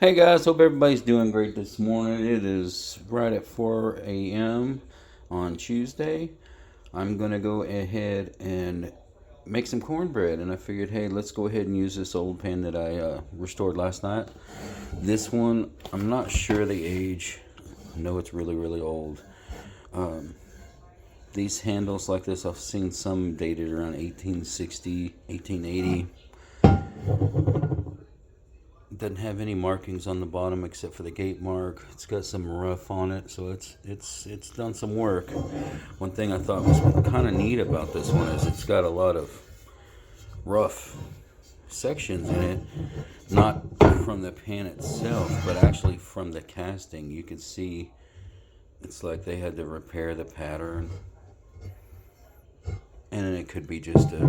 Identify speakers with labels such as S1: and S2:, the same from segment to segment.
S1: Hey guys, hope everybody's doing great this morning. It is right at 4 a.m. on Tuesday. I'm gonna go ahead and make some cornbread, and I figured, hey, let's go ahead and use this old pan that I restored last night. This one, I'm not sure the age. I know it's really, really old. These handles like this, I've seen some dated around 1860, 1880. Doesn't have any markings on the bottom except for the gate mark. It's got some rough on it, so it's done some work. One thing I thought was kind of neat about this one is it's got a lot of rough sections in it, not from the pan itself, but actually from the casting. You can see it's like they had to repair the pattern, and it could be just a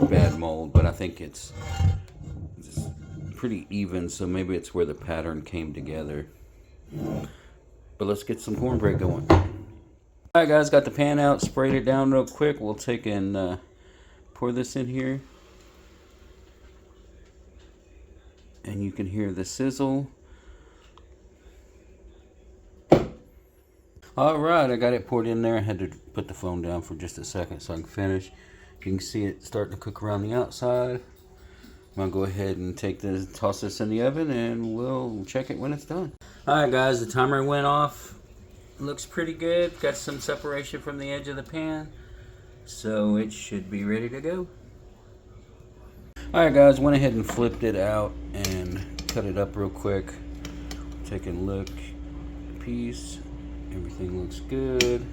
S1: bad mold, but I think it's pretty even, so maybe it's where the pattern came together. But let's get some cornbread going. Alright guys, got the pan out, sprayed it down real quick. We'll take and pour this in here, and you can hear the sizzle. Alright, I got it poured in there. I had to put the phone down for just a second so I can finish. You can see it starting to cook around the outside. I'm going to go ahead and toss this in the oven, and we'll check it when it's done. Alright guys, the timer went off. Looks pretty good. Got some separation from the edge of the pan, so it should be ready to go. Alright guys, went ahead and flipped it out and cut it up real quick. Taking a look at the piece. Everything looks good.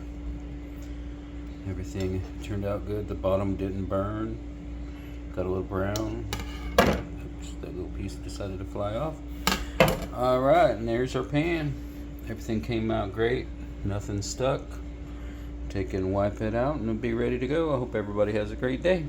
S1: Everything turned out good. The bottom didn't burn. Got a little brown. That little piece decided to fly off. Alright, and there's our pan. Everything came out great. Nothing stuck. Take it and wipe it out, and it'll be ready to go. I hope everybody has a great day.